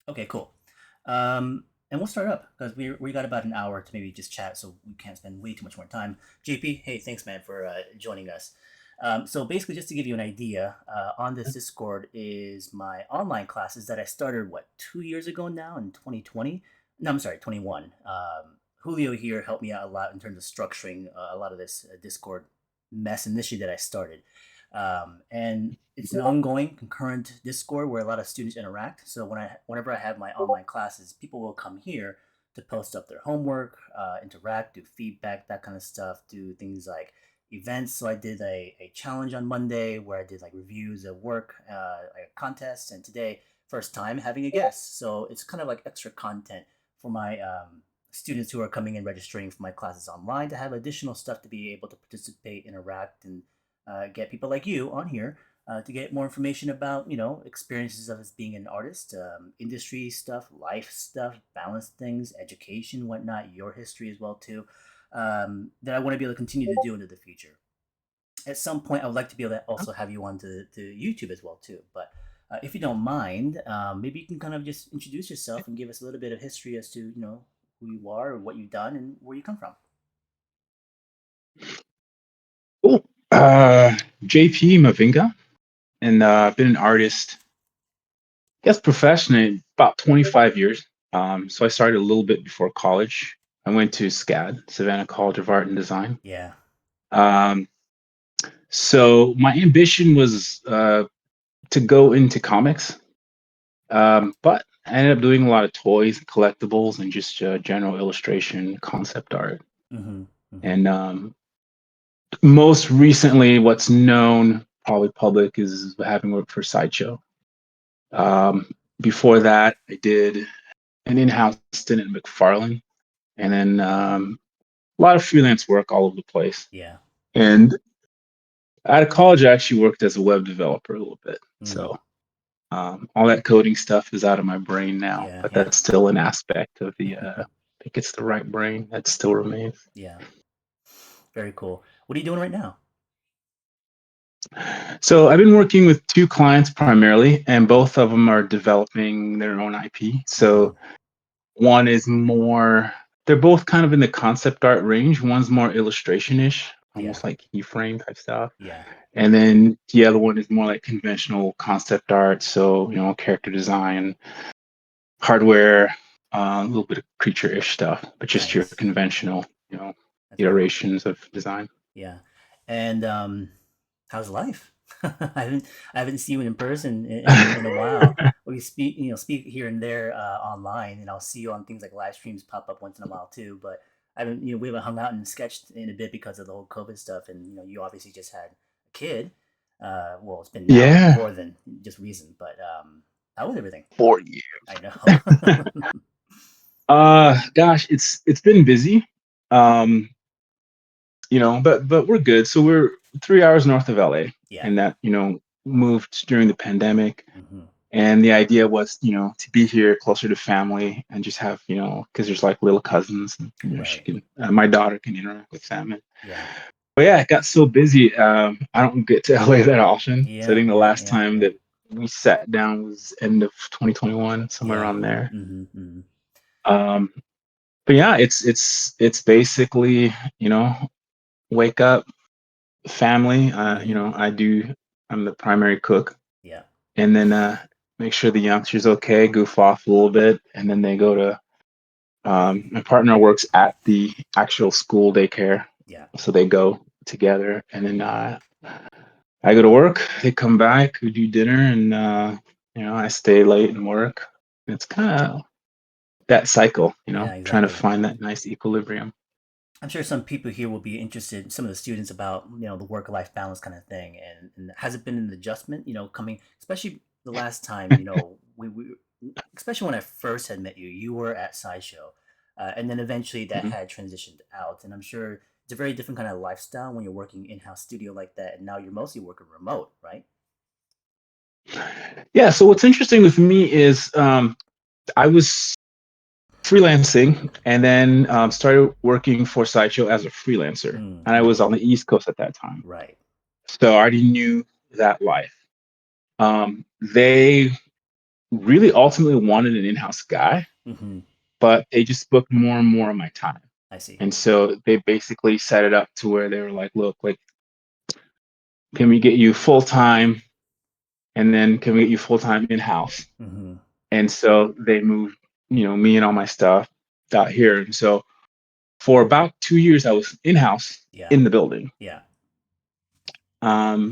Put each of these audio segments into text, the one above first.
Okay, cool. And we'll start up because we got about an hour to maybe just chat, so we can't spend way too much more time. JP, hey, thanks, man, for joining us. So basically, just to give you an idea, on this Discord is my online classes that I started 2 years ago now in 2020. No, I'm sorry, 21. Julio here helped me out a lot in terms of structuring a lot of this Discord mess initially that I started. And it's an ongoing concurrent Discord where a lot of students interact. So whenever I have my online classes, people will come here to post up their homework, interact, do feedback, that kind of stuff, do things like events. So I did a challenge on Monday where I did like reviews of work, like a contest, and today first time having a guest. So it's kind of like extra content for my students who are coming and registering for my classes online to have additional stuff to be able to participate, interact, and get people like you on here to get more information about experiences of us being an artist, industry stuff, life stuff, balance things, education, whatnot, your history as well too. That I want to be able to continue to do into the future. At some point, I would like to be able to also have you on to YouTube as well too. But if you don't mind, maybe you can kind of just introduce yourself and give us a little bit of history as to who you are, or what you've done, and where you come from. Cool. JP Mavinga, and I've been an artist, I guess professionally, about 25 years. So I started a little bit before college. I went to SCAD, Savannah College of Art and Design. Yeah. Um, so my ambition was to go into comics, but I ended up doing a lot of toys, collectibles, and just general illustration, concept art. Mm-hmm. Mm-hmm. And most recently, what's known, probably public, is having worked for Sideshow. Um, Before that, I did an in-house stint at McFarlane, and then a lot of freelance work all over the place. Yeah. And out of college, I actually worked as a web developer a little bit. Mm. So all that coding stuff is out of my brain now, Yeah. but Yeah. that's still an aspect of the. I think it's the right brain that still remains. Yeah. Very cool. What are you doing right now? So I've been working with two clients primarily, and both of them are developing their own IP. Mm-hmm. So one is more, they're both kind of in the concept art range. One's more illustration-ish, Yeah. almost like keyframe type stuff. Yeah. And then the other one is more like conventional concept art. So, character design, hardware, a little bit of creature-ish stuff, but just your Nice. conventional, you know, That's very cool. iterations of design. Yeah. And how's life? I haven't seen you in person in a while. We speak here and there online, and I'll see you on things like live streams pop up once in a while too. But we haven't hung out and sketched in a bit because of the whole COVID stuff, and you obviously just had a kid. Well, it's been now Yeah, more than just recent, but how was everything? 4 years. I know. Gosh, it's been busy. Um, but we're good. So we're 3 hours north of LA, Yeah. and that moved during the pandemic. Hmm. And the idea was, to be here closer to family and just have, because there's like little cousins, and she Right. can, my daughter can interact with them. Yeah. But yeah, it got so busy. I don't get to LA that often. So I Yeah. think the Yeah. last Yeah. time Yeah. that we sat down was end of 2021, somewhere Yeah. around there. Hmm. Hmm. Um, but yeah, it's basically, you know, wake up, family. Hmm. I'm the primary cook, Yeah. and then make sure the youngster's okay, goof off a little bit, and then they go to. My partner works at the actual school daycare, Yeah. so they go together, and then I go to work. They come back, we do dinner, and I stay late and work. It's kind of that cycle, Yeah. trying to Exactly. find that nice equilibrium. I'm sure some people here will be interested, some of the students, about the work-life balance kind of thing, and has it been an adjustment? Coming, especially the last time, we especially when I first had met you, you were at SciShow, and then eventually that Mhm. had transitioned out, and I'm sure it's a very different kind of lifestyle when you're working in-house studio like that, and now you're mostly working remote, right? Yeah. So what's interesting with me is I was freelancing and then started working for Sideshow as a freelancer, and I was Mm-hmm. on the East Coast at that time, Right. so I already knew that life. They really ultimately wanted an in-house guy, Mm-hmm. but they just booked more and more of my time. I see. And so they basically set it up to where they were like, look, like, can we get you full time? And then can we get you full time in house? Mm-hmm. And so they moved, me and all my stuff out here. And so for about 2 years, I was in house Yeah. in the building. Yeah.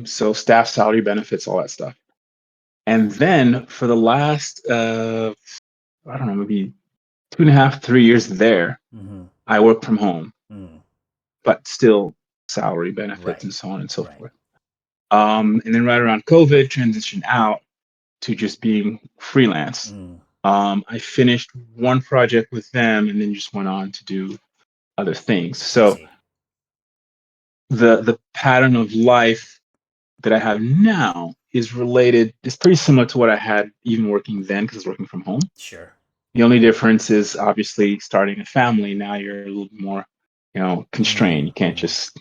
So staff salary benefits, all that stuff. And then for the last, I don't know, maybe 2.5, 3 years there, Mm-hmm. I work from home, Mm. but still salary benefits Right. and so on and so Right. forth. And then right around COVID, transitioned out to just being freelance. Mm. I finished one project with them and then just went on to do other things. I So see. the pattern of life that I have now is pretty similar to what I had even working then because I was working from home. Sure. The only difference is obviously starting a family. Now you're a little more, constrained. Mm. You can't Mm. just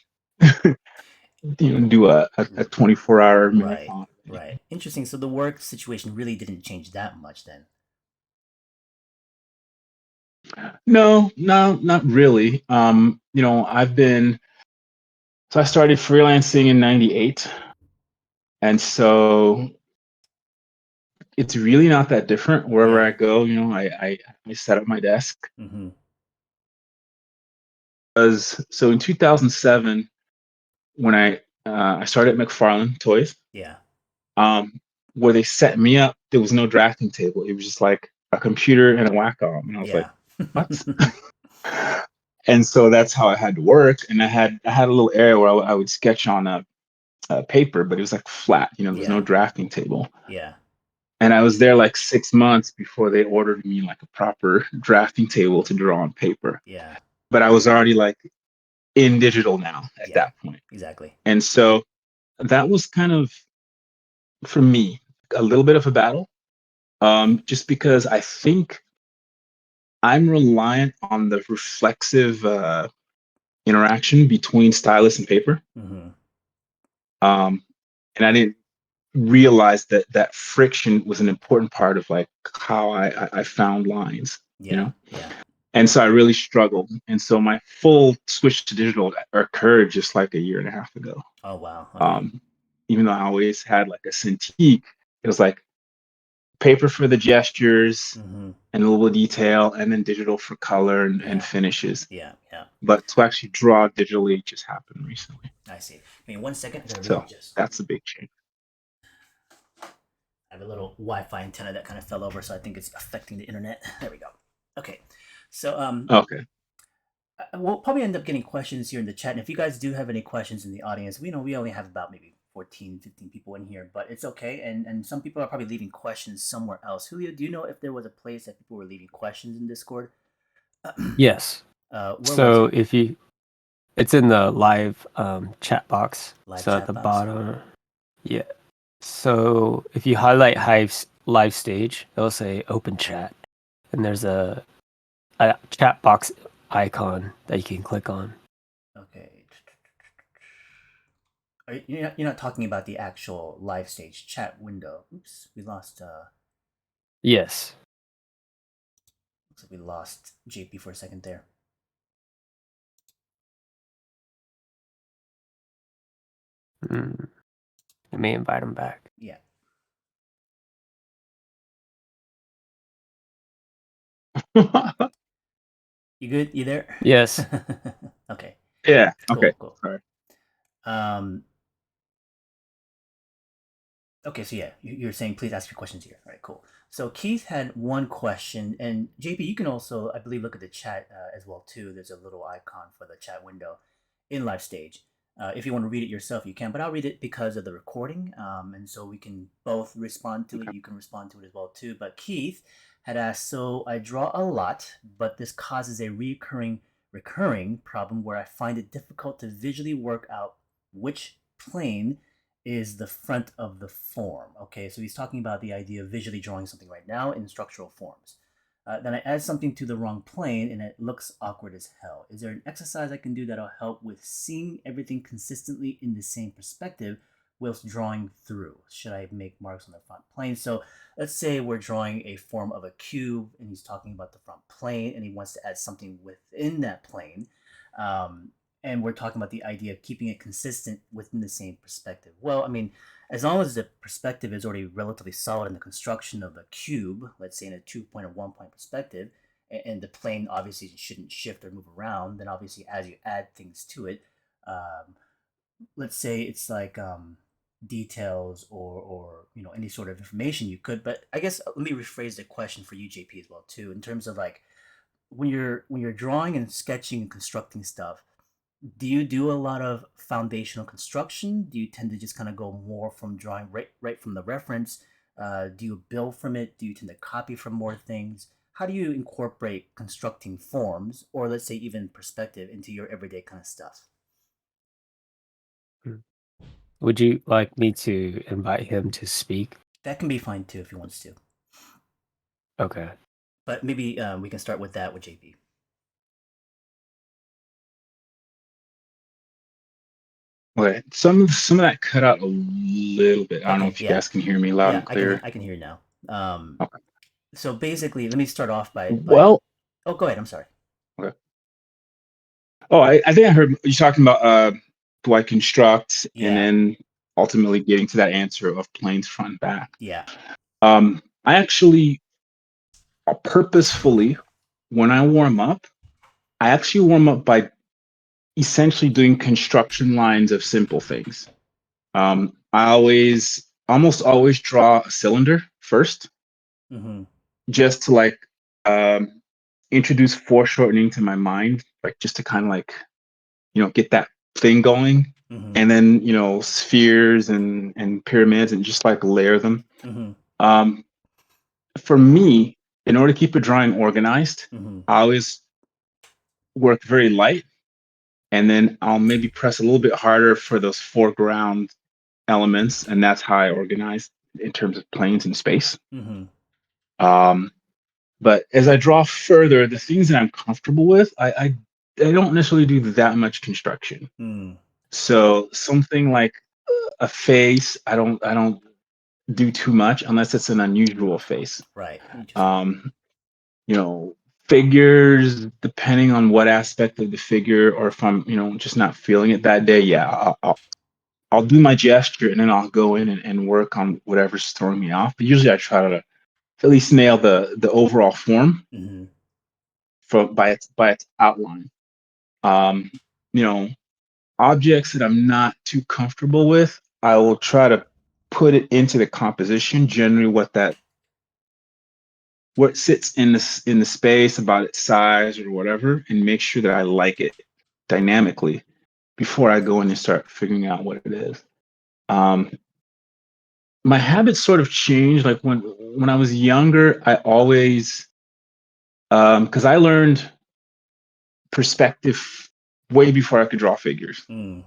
do a 24-hour Right. marathon. Right. Interesting. So the work situation really didn't change that much then. No, no, not really. I started freelancing in 98. And so it's really not that different wherever Yeah. I go. I set up my desk. Mm-hmm. So in 2007, when I started at McFarlane Toys, Yeah. um, where they set me up, there was no drafting table. It was just like a computer and a Wacom, and I was like, Yeah. "What?" And so that's how I had to work. And I had a little area where I would sketch on a paper, but it was like flat. There was no Yeah. drafting table. Yeah. And I was there like 6 months before they ordered me like a proper drafting table to draw on paper. Yeah. But I was already like in digital now at Yeah. that point. Exactly. And so that was kind of, for me, a little bit of a battle, just because I think I'm reliant on the reflexive interaction between stylus and paper. Mm-hmm. Um, and I didn't realize that that friction was an important part of like how I found lines, you Yeah. know? Yeah. And so I really struggled. And so my full switch to digital occurred just like a year and a half ago. Oh wow. Okay. Um, Even though I always had like a Cintiq, it was like paper for the gestures Mm-hmm. and a little detail, and then digital for color and Yeah. finishes. Yeah. Yeah. But to actually draw digitally just happened recently. I see. Give me 1 second. I gotta really So just. that's a big change. I have a little Wi-Fi antenna that kind of fell over, so I think it's affecting the internet. There we go. Okay. So Okay. we'll probably end up getting questions here in the chat. And if you guys do have any questions in the audience, we know we only have about maybe 14, 15 people in here, but it's okay. And some people are probably leaving questions somewhere else. Julio, do you know if there was a place that people were leaving questions in Discord? Yes. Where was So it? it's in the live chat box. Live So at chat the box? bottom, yeah. So if you highlight Hive's live stage, it'll say open chat, and there's a chat box icon that you can click on. Okay. You're not talking about the actual live stage chat window. Oops, we lost. Yes. Looks like we lost JP for a second there. Let me invite him back. Yeah. You good? You there? Yes. Okay. Yeah. Okay. Cool. Cool. Sorry. Um. Okay. So yeah, you're saying please ask your questions here. All right. Cool. So Keith had one question, and JP, you can also, I believe, look at the chat as well too. There's a little icon for the chat window in live stage. If you want to read it yourself, you can, but I'll read it because of the recording, and so we can both respond to it. Okay. You can respond to it as well too. But Keith had asked, so I draw a lot, but this causes a recurring problem where I find it difficult to visually work out which plane is the front of the form. Okay, so he's talking about the idea of visually drawing something right now in structural forms. Then I add something to the wrong plane and it looks awkward as hell. Is there an exercise I can do that'll help with seeing everything consistently in the same perspective whilst drawing through? Should I make marks on the front plane? So let's say we're drawing a form of a cube and he's talking about the front plane and he wants to add something within that plane. Um, and we're talking about the idea of keeping it consistent within the same perspective. Well, I mean, as long as the perspective is already relatively solid in the construction of a cube, let's say in a 2 point or 1 point perspective, and the plane obviously shouldn't shift or move around, then obviously as you add things to it, um, let's say it's like details or any sort of information you could. But I guess let me rephrase the question for you, JP, as well too, in terms of like when you're drawing and sketching and constructing stuff, do you do a lot of foundational construction? Do you tend to just kind of go more from drawing right from the reference? Do you build from it? Do you tend to copy from more things? How do you incorporate constructing forms, or let's say even perspective, into your everyday kind of stuff? Mm. Would you like me to invite him to speak? That can be fine too if he wants to. Okay. But maybe we can start with that with JP. Okay, some of that cut out a little bit. I don't know Okay, if you yeah, guys can hear me loud yeah, and I can clear. I can hear you now. Um, Okay. so basically, let me start off by. Well, Oh, go ahead. I'm sorry. okay. Oh, I think I heard you talking about do I construct and Yeah, then ultimately getting to that answer of planes front and back. yeah. I actually purposefully, when I warm up, I actually warm up by essentially doing construction lines of simple things. I almost always draw a cylinder first, Mm-hmm. just to like um, introduce foreshortening to my mind, like just to kind of like get that thing going, Mm-hmm. and then spheres and pyramids and just like layer them. Mm-hmm. Um, for me, in order to keep a drawing organized, Mm-hmm. I always work very light, and then I'll maybe press a little bit harder for those foreground elements, and that's how I organize in terms of planes and space. Mm-hmm. Um, but as I draw further, the things that I'm comfortable with, I don't necessarily do that much construction. Mm. So something like a face, I don't do too much unless it's an unusual face. Right. Interesting. Um, you know, figures, depending on what aspect of the figure, or if I'm just not feeling it that day, yeah, I'll do my gesture and then I'll go in and work on whatever's throwing me off. But usually I try to at least nail the overall form Mm-hmm. by its outline. Um, you know, Objects that I'm not too comfortable with, I will try to put it into the composition, generally what sits in the space, about its size or whatever, and make sure that I like it dynamically before I go in and start figuring out what it is. Um, my habits sort of changed. Like when I was younger, I always because I learned perspective way before I could draw figures. Mm.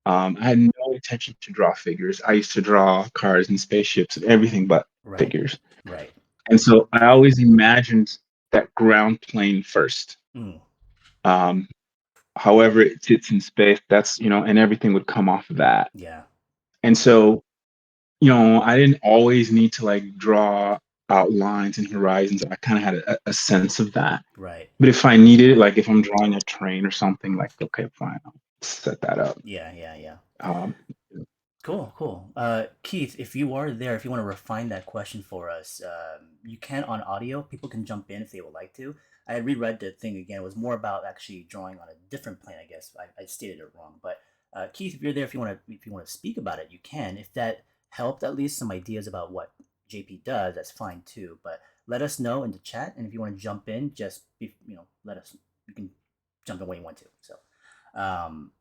I had no intention to draw figures. I used to draw cars and spaceships and everything but Right. figures. Right. And so I always imagined that ground plane first. Mm. Um, However it sits in space, and everything would come off of that. Yeah. And so, I didn't always need to like draw outlines and horizons. I kind of had a sense of that. Right. But if I needed it, like if I'm drawing a train or something, like, okay, fine, I'll set that up. Yeah. Yeah. Yeah. Um, Cool, cool. Keith, if you are there, if you want to refine that question for us, you can on audio. People can jump in if they would like to. I had reread the thing again. It was more about actually drawing on a different plane, I guess. I stated it wrong, but Keith, if you're there, if you want to speak about it, you can. If that helped, at least some ideas about what JP does, that's fine too. But let us know in the chat, and if you want to jump in, just let us. You can jump in when you want to. So. Um,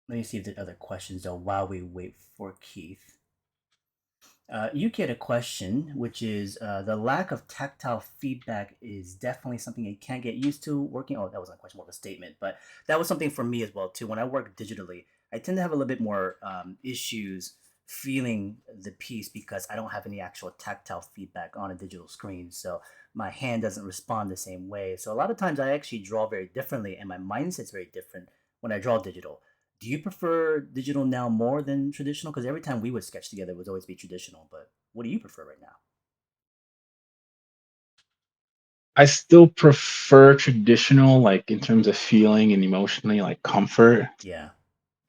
Let me see if there's other questions though while we wait for Keith. You get a question, which is the lack of tactile feedback is definitely something you can't get used to working. Oh, that wasn't a question, more of a statement, but that was something for me as well too. When I work digitally, I tend to have a little bit more issues feeling the piece because I don't have any actual tactile feedback on a digital screen. So my hand doesn't respond the same way. So a lot of times I actually draw very differently, and my mindset's very different when I draw digital Do you prefer digital now more than traditional? Because every time we would sketch together, it would always be traditional. But what do you prefer right now? I still prefer traditional, like in terms of feeling and emotionally, like comfort, Yeah,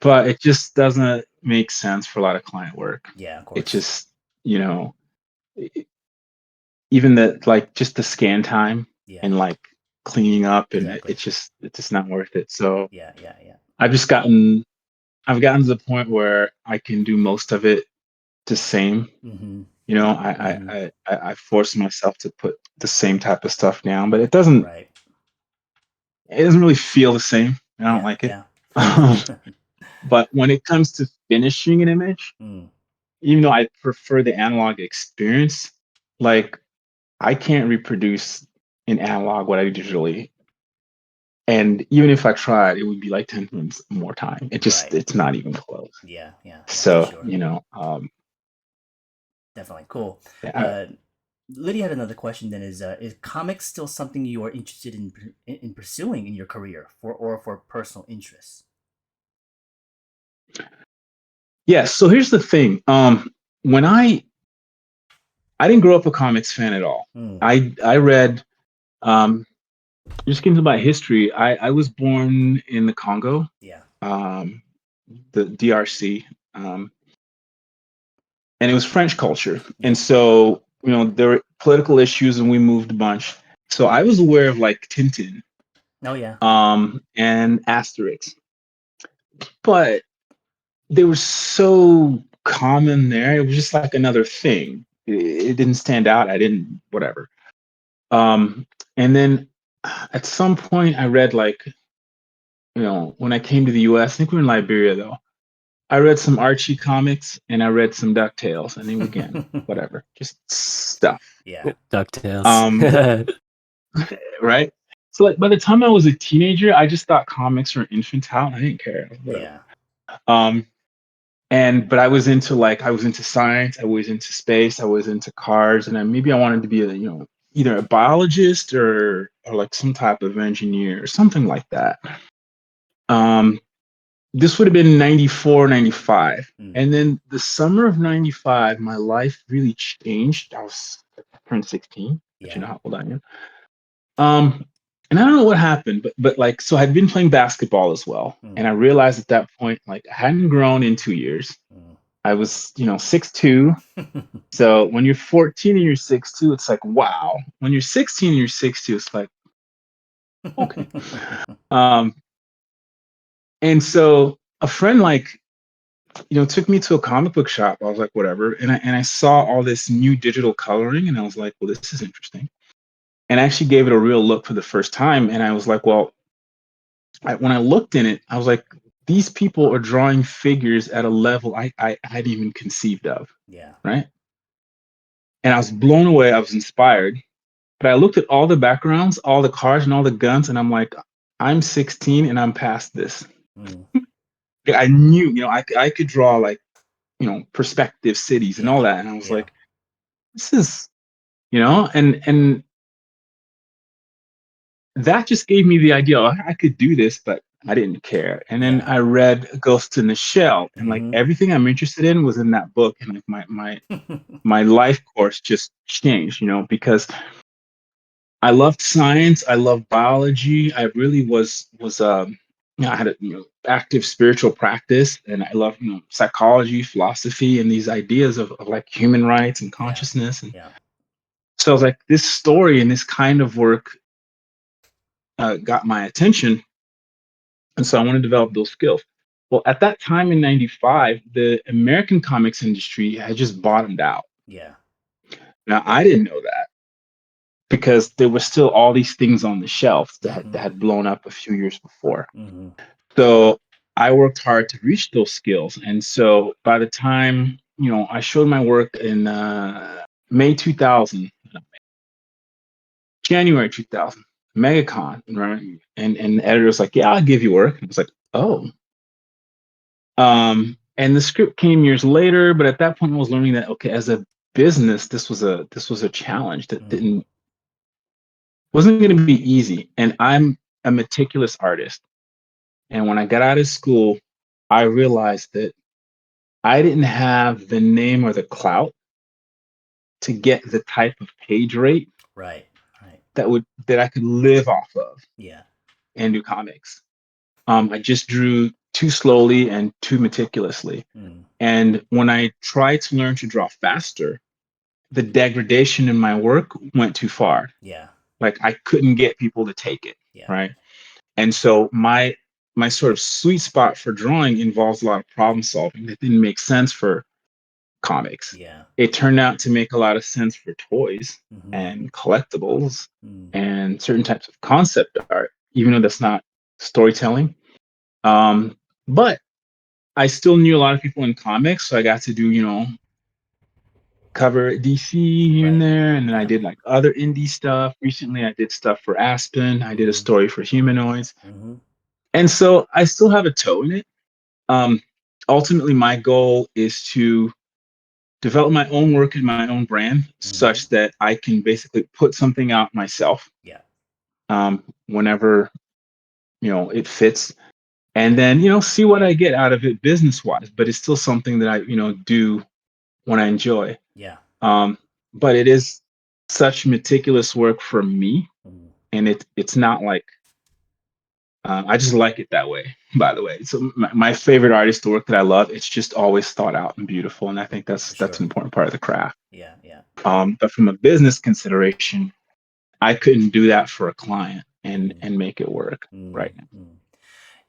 but it just doesn't make sense for a lot of client work. yeah, of It course. just, you know, e- even the like just the scan time Yeah, and like cleaning up, and exactly. it's just not worth it. So Yeah, yeah, yeah. I've just gotten I've gotten to the point where I can do most of it the same. Mm-hmm. You know, I Mm-hmm. I I force myself to put the same type of stuff down, but it doesn't really feel the same. I don't Yeah, like it. yeah. But when it comes to finishing an image, Mm, even though I prefer the analog experience, like I can't reproduce in analog what I do digitally. And even if I tried, it would be like 10 times more time. right. It's not even close. Yeah, yeah, yeah, for So, sure. Definitely cool. I, Uh, Lydia had another question. Then is comics still something you are interested in pursuing in your career for personal interests? yeah. So here's the thing. When I didn't grow up a comics fan at all. Mm, I read, um, just getting to my history. I was born in the Congo, yeah, um, the DRC, um, and it was French culture. And yeah. so, there were political issues, and we moved a bunch. So I was aware of like Tintin, Oh yeah, and Asterix, but they were so common there. It was just like another thing. It didn't stand out. I didn't, whatever. And then at some point, I read like, when I came to the US, I think we were in Liberia though. I read some Archie comics and I read some DuckTales, and then again, whatever, just stuff. yeah, DuckTales. Um, right? So like by the time I was a teenager, I just thought comics were infantile. I didn't care, whatever. yeah, Um, but I was into science, I was into space, I was into cars, and maybe I wanted to be either a biologist or like some type of engineer or something like that. Um, this would have been 94, 95. mm, And then the summer of 95, my life really changed. I turned 16, but you yeah, know how old I am. Um, and I don't know what happened, but like, so I'd been playing basketball as well. mm, And I realized at that point, like I hadn't grown in 2 years. mm. I was, 6'2". So when you're 14 and you're 6'2", it's like, wow. When you're 16 and you're 6'2", it's like, okay. Um, and so a friend like, took me to a comic book shop. I was like, whatever. And I saw all this new digital coloring, and I was like, well, this is interesting. And I actually gave it a real look for the first time. And I was like, well, when I looked in it, I was like, these people are drawing figures at a level I hadn't even conceived of. yeah, Right. And I was blown away. I was inspired. But I looked at all the backgrounds, all the cars, and all the guns, and I'm like, I'm 16 and I'm past this. mm, I knew, I could draw like, perspective cities and all yeah, that. And I was yeah, like, this is, and that just gave me the idea, oh, I could do this, but I didn't care. And then yeah. I read Ghost in the Shell, and like Mm-hmm. everything I'm interested in was in that book. And like my life course just changed, because I loved science. I loved biology. I really I had a active spiritual practice, and I love psychology, philosophy, and these ideas of like human rights and Yeah, consciousness. And yeah, so I was like, this story and this kind of work got my attention, and so I want to develop those skills. Well, at that time in '95, the American comics industry had just bottomed out. yeah. Now I didn't know that, because there were still all these things on the shelves that Mm-hmm. had blown up a few years before. Mm-hmm. So I worked hard to reach those skills. And so by the time, I showed my work in May 2000, January 2000, MegaCon, right? And the editor was like, yeah, I'll give you work. And I was like, oh. And the script came years later, but at that point I was learning that, okay, as a business, this was a challenge that Mm-hmm. wasn't going to be easy. And I'm a meticulous artist. And when I got out of school, I realized that I didn't have the name or the clout to get the type of page rate Right. Right. that I could live off of Yeah. and do comics. I just drew too slowly and too meticulously. Mm. And when I tried to learn to draw faster, the degradation in my work went too far. Yeah. Like I couldn't get people to take it, Yeah. right? And so my sort of sweet spot for drawing involves a lot of problem solving that didn't make sense for comics. Yeah. It turned out to make a lot of sense for toys Mm-hmm. and collectibles Mm. and certain types of concept art, even though that's not storytelling. But I still knew a lot of people in comics, so I got to do, cover DC here and Right. there, and then I Yeah. did like other indie stuff. Recently, I did stuff for Aspen. I did a Mm-hmm. story for Humanoids, Mm-hmm. and so I still have a toe in it. Um, Ultimately, my goal is to develop my own work and my own brand, Mm-hmm. such that I can basically put something out myself Yeah. whenever it fits, and then see what I get out of it business wise. But it's still something that I do when I enjoy. Yeah. Um, but it is such meticulous work for me, Mm. and it's not like I just like it that way. By the way, so my favorite artist, the work that I love, it's just always thought out and beautiful, and I think For that's sure. an important part of the craft. Yeah. Yeah. But from a business consideration, I couldn't do that for a client and Mm. make it work Mm. right now. Mm.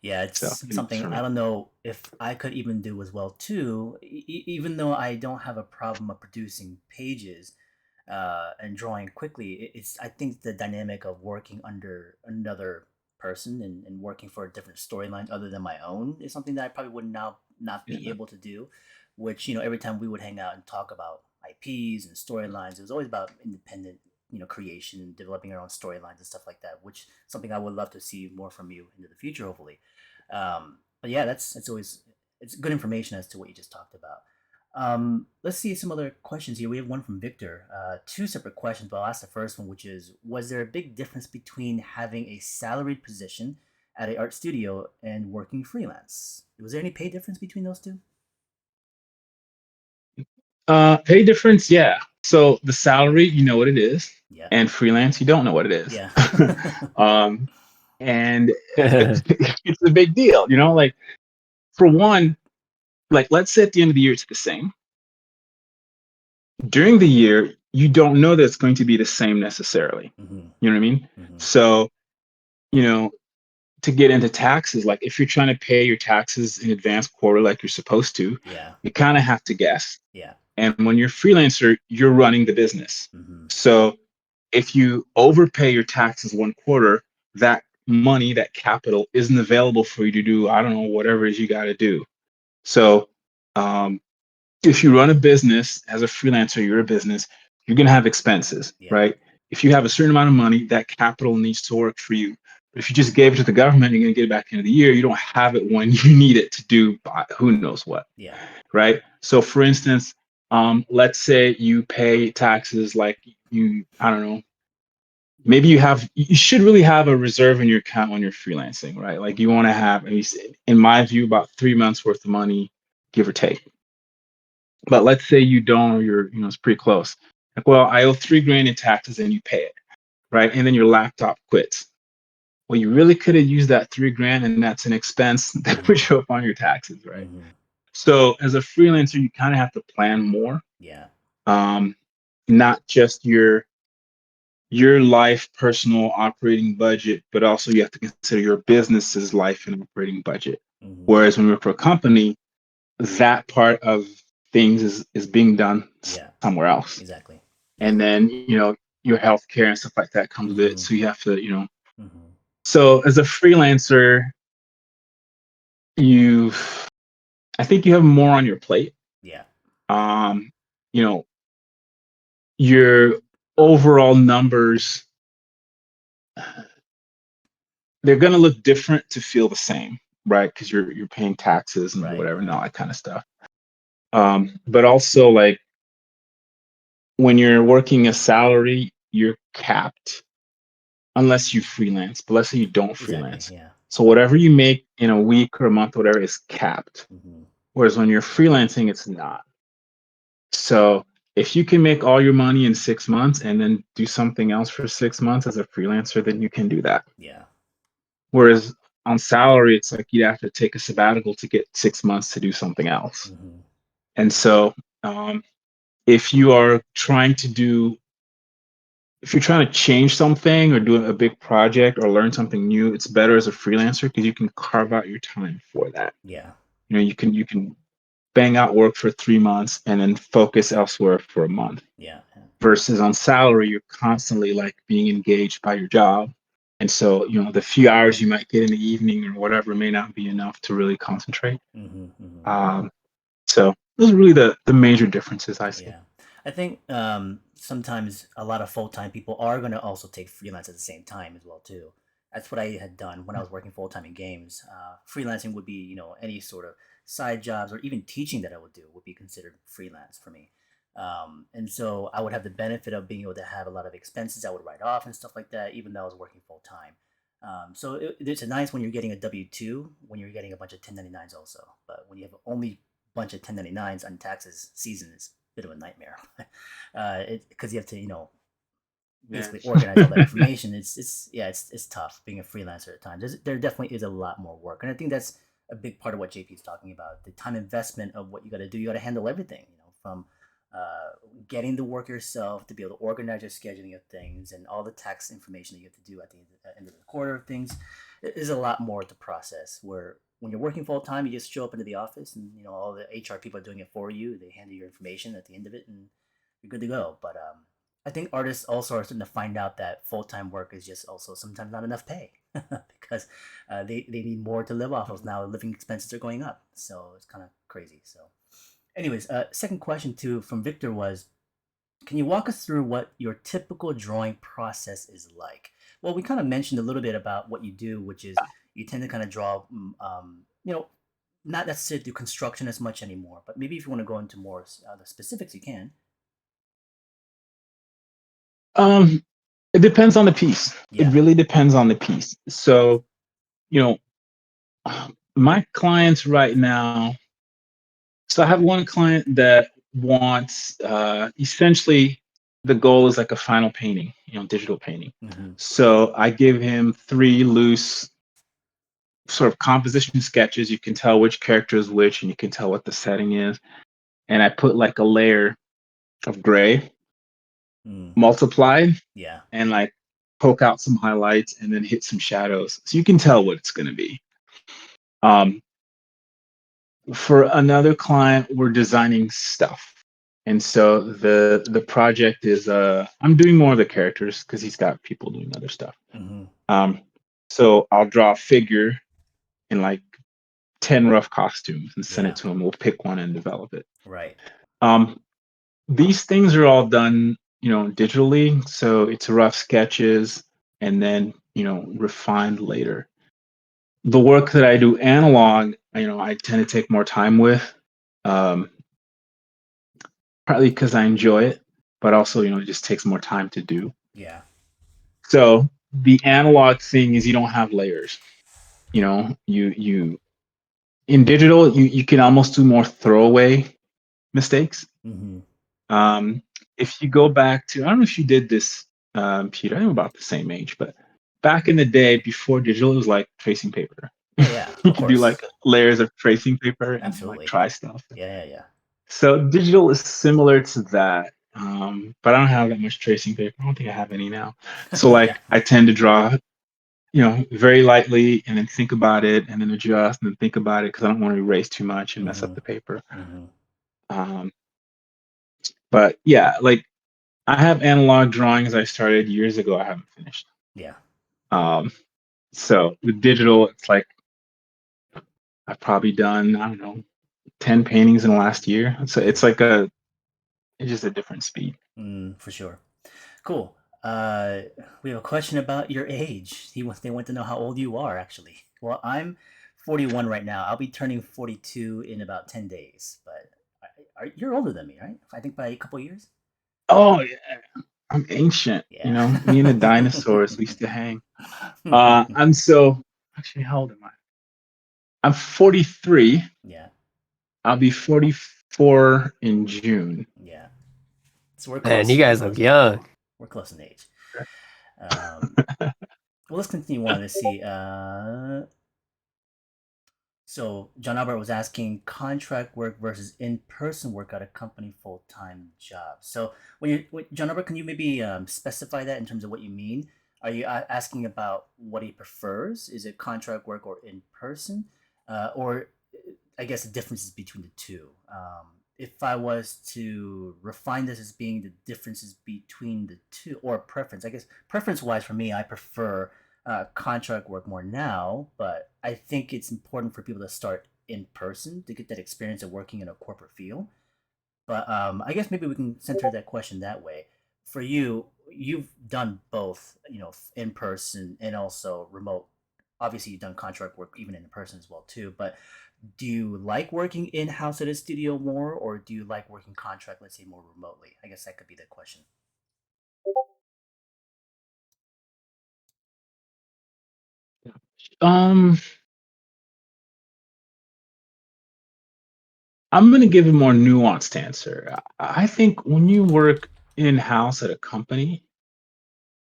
Yeah, So it's it's something for I me. don't know if I could even do as well too. Even though I don't have a problem of producing pages and drawing quickly, it's I think the dynamic of working under another person and working for a different storyline other than my own is something that I probably would now not be Yeah, able to do. Which every time we would hang out and talk about IPs and storylines, it was always about independent creation and developing our own storylines and stuff like that. Which something I would love to see more from you into the future, hopefully. But yeah, it's always it's good information as to what you just talked about. Let's see some other questions here. We have one from Victor. Two separate questions, but I'll ask the first one, which is: was there a big difference between having a salaried position at a art studio and working freelance? Was there any pay difference between those two? pay difference, yeah. So the salary, you know what it is, Yeah, and freelance, you don't know what it is. yeah, um, and it's it's a big deal, like for one, like let's say at the end of the year it's the same. During the year, you don't know that it's going to be the same necessarily. hmm You know what I mean? hmm So, you know, to get into taxes, like if you're trying to pay your taxes in advance quarter like you're supposed to, yeah, you kind of have to guess. yeah, And when you're freelancer, you're running the business. hmm So if you overpay your taxes one quarter, that money, that capital isn't available for you to do, I don't know, whatever it is you got to do. So um, if you run a business as a freelancer, you're a business, you're going to have expenses, yeah, right? If you have a certain amount of money, that capital needs to work for you. But if you just gave it to the government, you're going to get it back into the year. You don't have it when you need it to do who knows what, yeah, right? So, for instance, let's say you pay taxes like I don't know, maybe you should really have a reserve in your account when you're freelancing, right? Like you want to have, at least in my view, about 3 months worth of money, give or take. But let's say you don't, or it's pretty close. Like, well, I owe 3 grand in taxes and you pay it, right? And then your laptop quits. Well, you really could have used that 3 grand, and that's an expense that would hmm show up on your taxes, right? hmm So as a freelancer, you kind of have to plan more, yeah, um, not just your life personal operating budget, but also you have to consider your business's life and operating budget. hmm Whereas when you work for a company, that part of things is being done yeah, somewhere else. exactly. And then your healthcare and stuff like that comes with it. hmm So you have to hmm so as a freelancer, you I think you have more on your plate. yeah, um you know your overall numbers, they're going to look different to feel the same, right? Because you're paying taxes and right, whatever and all right, that kind of stuff. But also, like, when you're working a salary, you're capped unless you freelance. But let's say you don't exactly. freelance. Yeah, So whatever you make in a week or a month, whatever, is capped. Mm-hmm. Whereas when you're freelancing, it's not. So if you can make all your money in 6 months and then do something else for 6 months as a freelancer, then you can do that. Yeah. Whereas on salary, it's like you'd have to take a sabbatical to get 6 months to do something else. Mm-hmm. And so if you are trying to do, if you're trying to change something or do a big project or learn something new, it's better as a freelancer because you can carve out your time for that. Yeah. You can bang out work for 3 months and then focus elsewhere for a month. Yeah. Versus on salary, you're constantly like being engaged by your job. And so, the few hours you might get in the evening or whatever may not be enough to really concentrate. Mm-hmm. Mm-hmm. So those are really the major differences I see. Yeah. I think sometimes a lot of full-time people are going to also take freelance at the same time as well too. That's what I had done when I was working full-time in games. Freelancing would be, any sort of side jobs or even teaching that I would do would be considered freelance for me. And so I would have the benefit of being able to have a lot of expenses I would write off and stuff like that, even though I was working full-time. So it's nice when you're getting a W-2, when you're getting a bunch of 1099s also. But when you have only bunch of 1099s on taxes season is bit of a nightmare. Because you have to, basically organize all that information. It's tough being a freelancer at times. There definitely is a lot more work, and I think that's a big part of what JP is talking about. The time investment of what you got to do. You got to handle everything. From getting the work yourself to be able to organize your scheduling of things and all the tax information that you have to do at the end of the quarter of things. There's a lot more to process. Where when you're working full time, you just show up into the office and all the HR people are doing it for you. They hand you your information at the end of it, and you're good to go. But I think artists also are starting to find out that full time work is just also sometimes not enough pay because they need more to live off of now. Living expenses are going up, so it's kind of crazy. So, anyways, second question too from Victor was, can you walk us through what your typical drawing process is like? Well, we kind of mentioned a little bit about what you do, which is you tend to kind of draw, not necessarily do construction as much anymore, but maybe if you want to go into more the specifics, you can. It depends on the piece. It Yeah. really depends on the piece. So, you know, my clients right now. So I have one client that wants essentially the goal is like a final painting, digital painting. Mm-hmm. So I give him three loose sort of composition sketches. You can tell which character is which, and you can tell what the setting is. And I put like a layer of gray Mm. multiplied Yeah. and like poke out some highlights and then hit some shadows. So you can tell what it's going to be. Um, for another client, we're designing stuff. And so the project is I'm doing more of the characters because he's got people doing other stuff. Mm-hmm. So I'll draw a figure in like 10 rough costumes and send Yeah. it to him. We'll pick one and develop it. Right. These things are all done, digitally. So it's rough sketches and then, refined later. The work that I do analog, I tend to take more time with, um, partly because I enjoy it, but also, it just takes more time to do. Yeah. So the analog thing is you don't have layers. You in digital, you can almost do more throwaway mistakes. Mm-hmm. Um, if you go back to, I don't know if you did this, Peter, I'm about the same age, but back in the day before digital, it was like tracing paper. Oh yeah. You Of could do course. like layers of tracing paper and like Absolutely. try stuff. Yeah. Yeah. So digital is similar to that. But I don't have that much tracing paper. I don't think I have any now. So Yeah. like I tend to draw, very lightly and then think about it and then adjust and then think about it because I don't want to erase too much and mess up Mm-hmm. the paper. Mm-hmm. Um, but yeah, like I have analog drawings I started years ago. I haven't finished. Yeah. Um, so with digital, it's like I've probably done, I don't know, 10 paintings in the last year. So it's like it's just a different speed. For sure. Cool. We have a question about your age. They want to know how old you are, actually. Well, I'm 41 right now. I'll be turning 42 in about 10 days. But you're older than me, right? I think by a couple years. Oh, yeah. I'm ancient. Yeah. Me and the dinosaurs, we used to hang. I'm so actually, how old am I? I'm 43. Yeah, I'll be 44 in June. yeah. So we're Man, you close. We're guys look close in age. young. We're close in age. Um, well, let's continue on. Let's see. So John Albert was asking contract work versus in-person work at a company full-time job. So John Albert, can you maybe specify that in terms of what you mean? Are you asking about what he prefers? Is it contract work or in-person, or I guess the differences between the two? If I was to refine this as being the differences between the two, or preference, I guess preference-wise for me, I prefer contract work more now, but I think it's important for people to start in person to get that experience of working in a corporate field. But I guess maybe we can center that question that way. For you, you've done both, in person and also remote. Obviously, you've done contract work even in person as well too. But do you like working in house at a studio more, or do you like working contract, let's say, more remotely? I guess that could be the question. Um, I'm going to give a more nuanced answer. I think when you work in house at a company,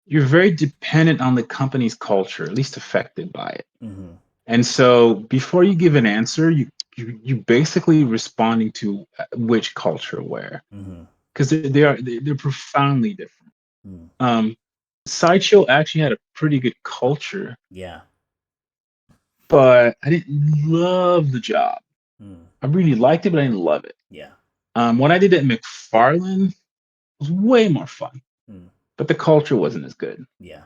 you're very dependent on the company's culture, at least affected by it. Mm-hmm. And so before you give an answer, you basically responding to which culture where, Mm-hmm. because they're profoundly different. Mm. Um, Sideshow actually had a pretty good culture, Yeah. but I didn't love the job. Mm. I really liked it, but I didn't love it. Yeah. What I did at McFarland was way more fun, Mm. but the culture wasn't as good. Yeah.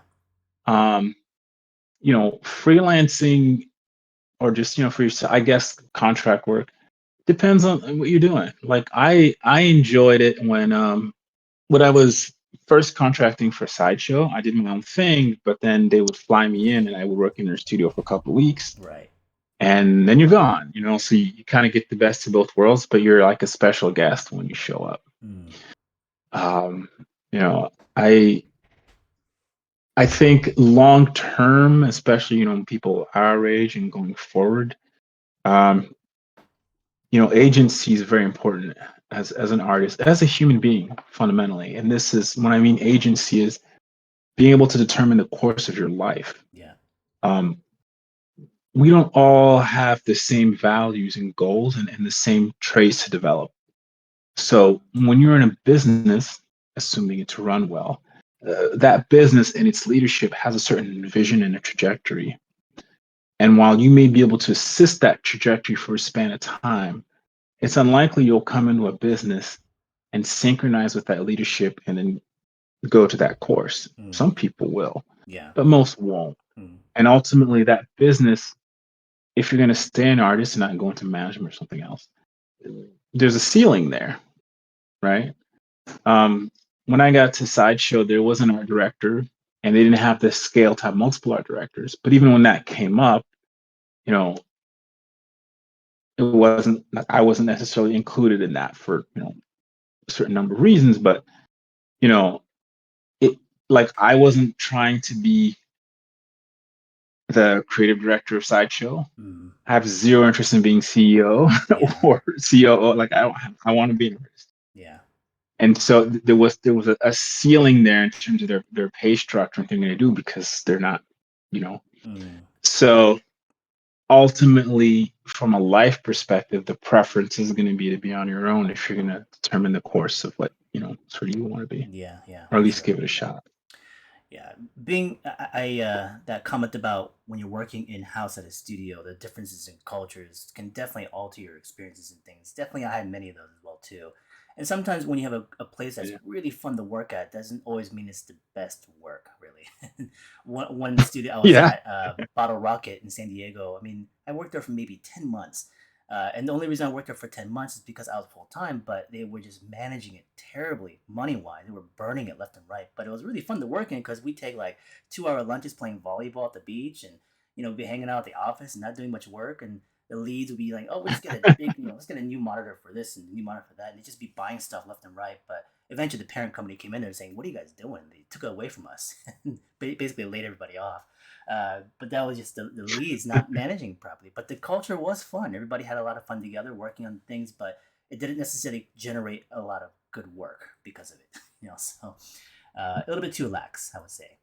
Um, Freelancing or just for your, I guess, contract work depends on what you're doing. Like I enjoyed it when I was first contracting for Sideshow. I did my own thing, but then they would fly me in and I would work in their studio for a couple of weeks Right. and then you're gone, so you kind of get the best of both worlds, but you're like a special guest when you show up. Mm. Um, you know, I I think long term, especially people our age and going forward, um, agency is very important as an artist, as a human being, fundamentally. And this is when I mean agency is being able to determine the course of your life. Yeah. Um, we don't all have the same values and goals and the same traits to develop. So when you're in a business, assuming it to run well, that business and its leadership has a certain vision and a trajectory. And while you may be able to assist that trajectory for a span of time, it's unlikely you'll come into a business and synchronize with that leadership and then go to that course. Mm. Some people will, Yeah. but most won't. Mm. And ultimately, that business, if you're going to stay an artist and not go into management or something else, there's a ceiling there, right? Um, when I got to Sideshow, there was an art director, and they didn't have the scale to have multiple art directors. But even when that came up, you know, I wasn't necessarily included in that for a certain number of reasons. But you know, it like I wasn't trying to be the creative director of Sideshow. Mm. I have zero interest in being CEO Yeah. or COO. Like I don't have, I want to be an artist. Yeah. And so there was a ceiling there in terms of their pay structure and thing they do because they're not, you know. Mm. So ultimately, from a life perspective, the preference is going to be to be on your own if you're going to determine the course of what sort of you want to be, Yeah. Yeah. or at For least sure. give it a shot. Yeah, being that comment about when you're working in house at a studio, the differences in cultures can definitely alter your experiences and things. Definitely, I had many of those as well too. And sometimes when you have a place that's Yeah. really fun to work at, doesn't always mean it's the best work. Really, one studio I was Yeah. at, Bottle Rocket in San Diego. I mean, I worked there for maybe 10 months. And the only reason I worked there for 10 months is because I was full time, but they were just managing it terribly money wise. They were burning it left and right. But it was really fun to work in because we take like 2 hour lunches playing volleyball at the beach and, be hanging out at the office and not doing much work. And the leads would be like, oh, let's get a big, let's get a new monitor for this and a new monitor for that. And they'd just be buying stuff left and right. But eventually the parent company came in there saying, "What are you guys doing? They took it away from us." Basically laid everybody off. But that was just the leads not managing properly. But the culture was fun. Everybody had a lot of fun together working on things, but it didn't necessarily generate a lot of good work because of it. So a little bit too lax, I would say.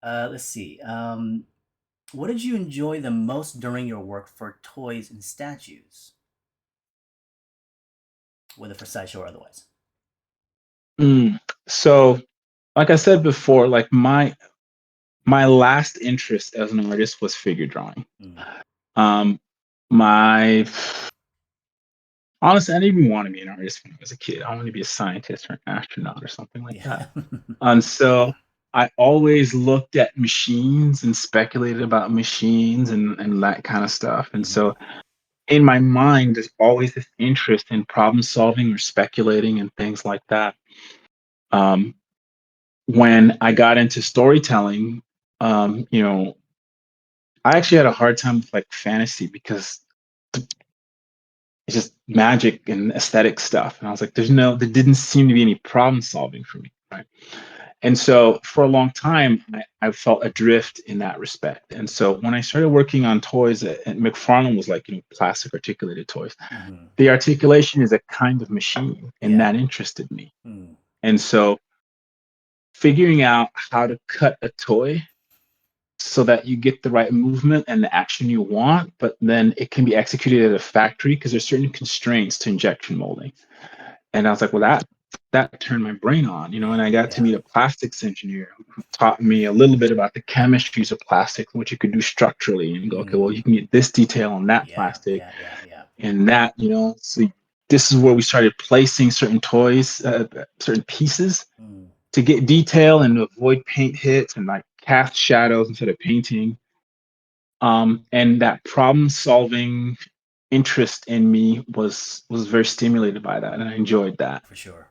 Let's see. What did you enjoy the most during your work for toys and statues, whether for sideshow or otherwise? So, like I said before, like my last interest as an artist was figure drawing. Mm. Um, my honestly, I didn't even want to be an artist when I was a kid. I wanted to be a scientist or an astronaut or something like that. Yeah. And so I always looked at machines and speculated about machines and that kind of stuff. And Mm-hmm. so in my mind, there's always this interest in problem solving or speculating and things like that. Um, when I got into storytelling, you know, I actually had a hard time with like fantasy because it's just magic and aesthetic stuff. And I was like, there didn't seem to be any problem solving for me. Right. And so for a long time, I felt adrift in that respect. And so when I started working on toys, and McFarlane was like, plastic articulated toys. Mm-hmm. The articulation is a kind of machine, and Yeah. that interested me. Mm. And so figuring out how to cut a toy so that you get the right movement and the action you want, but then it can be executed at a factory because there's certain constraints to injection molding. And I was like, well, that turned my brain on, and I got to Yeah. meet a plastics engineer who taught me a little bit about the chemistries of plastic, what you could do structurally, and go, okay, well, Mm. you can get this detail on that Yeah. plastic Yeah. Yeah. Yeah. and that, so this is where we started placing certain toys, certain pieces Mm. to get detail and to avoid paint hits and like cast shadows instead of painting. And that problem solving interest in me was very stimulated by that, and I enjoyed that. For sure.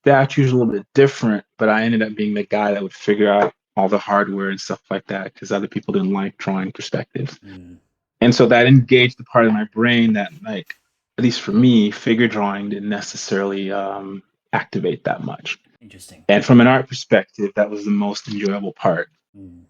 Statues a little bit different, but I ended up being the guy that would figure out all the hardware and stuff like that because other people didn't like drawing perspectives. Mm. And so that engaged the part of my brain that, like, at least for me, figure drawing didn't necessarily activate that much. Interesting. And from an art perspective, that was the most enjoyable part. Mm.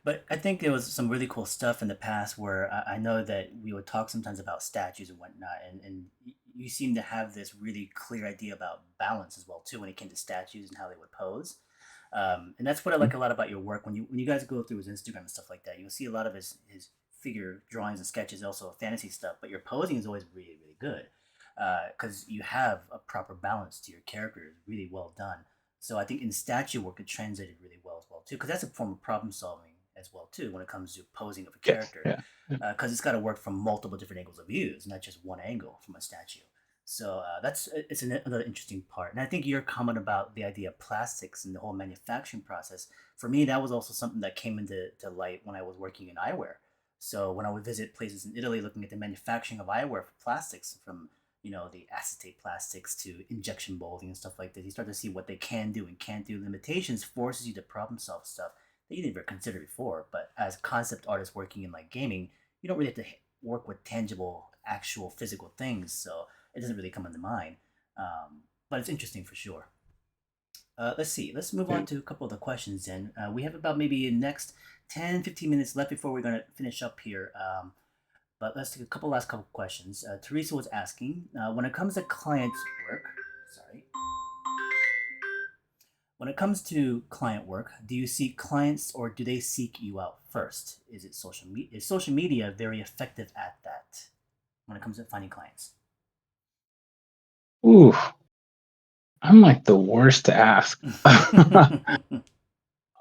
But I think there was some really cool stuff in the past where I know that we would talk sometimes about statues and whatnot, and you seem to have this really clear idea about balance as well too when it came to statues and how they would pose. And that's what I like a lot about your work. When you guys go through his Instagram and stuff like that, you'll see a lot of his figure drawings and sketches, also fantasy stuff. But your posing is always really really good because you have a proper balance to your characters, really well done. So I think in statue work it translated really well as well too, because that's a form of problem solving as well too when it comes to posing of a Yes. character, Yeah. because it's got to work from multiple different angles of views, not just one angle from a statue. So it's another interesting part. And I think your comment about the idea of plastics and the whole manufacturing process, for me, that was also something that came into light when I was working in eyewear. So when I would visit places in Italy looking at the manufacturing of eyewear for plastics, from the acetate plastics to injection molding and stuff like that, you start to see what they can do and can't do. Limitations forces you to problem solve stuff that you never considered before. But as concept artists working in like gaming, you don't really have to work with tangible, actual physical things. So it doesn't really come into mind. But it's interesting for sure. Let's see. Let's move on to a couple of the questions then. We have about maybe the next 10, 15 minutes left before we're going to finish up here. But let's take a last couple questions. Teresa was asking, when it comes to clients' work, sorry, when it comes to client work, do you seek clients or do they seek you out first? Is social media very effective at that when it comes to finding clients? Ooh, I'm like the worst to ask.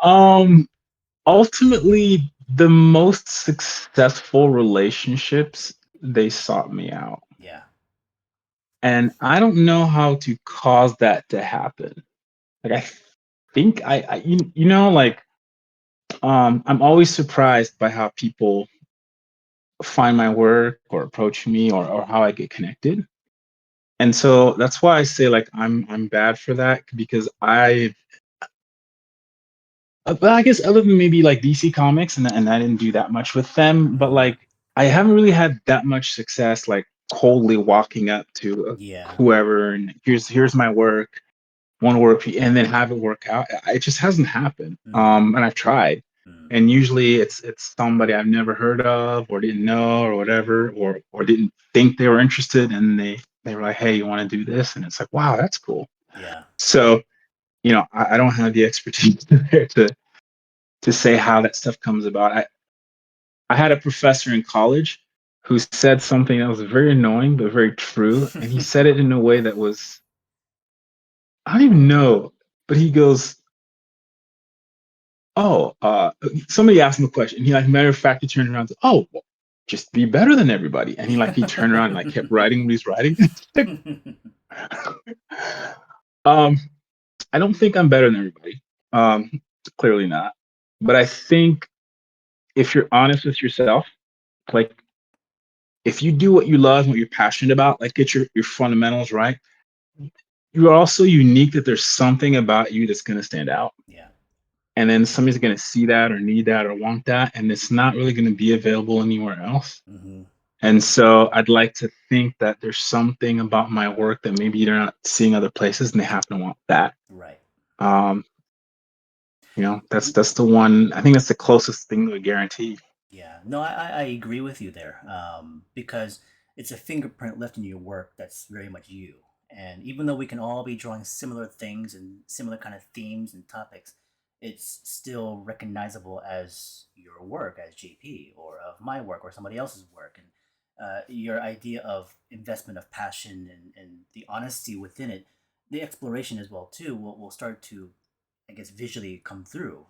um, Ultimately, the most successful relationships, they sought me out. Yeah. And I don't know how to cause that to happen. Like I think like I'm always surprised by how people find my work or approach me or how I get connected. And so that's why I say like I'm bad for that because but I guess other than maybe like DC Comics and I didn't do that much with them, but Mm-hmm. like I haven't really had that much success like coldly walking up to Yeah. whoever and here's my work, want to work for you, and then have it work out. It just hasn't happened. And I've tried, Mm. and usually it's somebody I've never heard of or didn't know or whatever, or didn't think they were interested, and they were like, hey, you want to do this? And it's like, wow, that's cool. Yeah. So, I don't have the expertise there to say how that stuff comes about. I had a professor in college who said something that was very annoying but very true, and he said it in a way that was, I don't even know, but he goes, oh, somebody asked him a question. He, like, matter of fact, he turned around and said, oh, well, just be better than everybody. And he turned around and like kept writing what he's writing. um, I don't think I'm better than everybody. Clearly not. But I think if you're honest with yourself, like if you do what you love and what you're passionate about, like get your fundamentals right, you're also unique that there's something about you that's going to stand out. Yeah. And then somebody's going to see that or need that or want that, and it's not really going to be available anywhere else. Mm-hmm. And so I'd like to think that there's something about my work that maybe they're not seeing other places and they happen to want that. Right. Um, that's the one. I think that's the closest thing to a guarantee. Yeah, no, I agree with you there, because it's a fingerprint left in your work that's very much you. And even though we can all be drawing similar things and similar kind of themes and topics, it's still recognizable as your work as JP or of my work or somebody else's work. And your idea of investment of passion and the honesty within it, the exploration as well too, will start to, I guess, visually come through.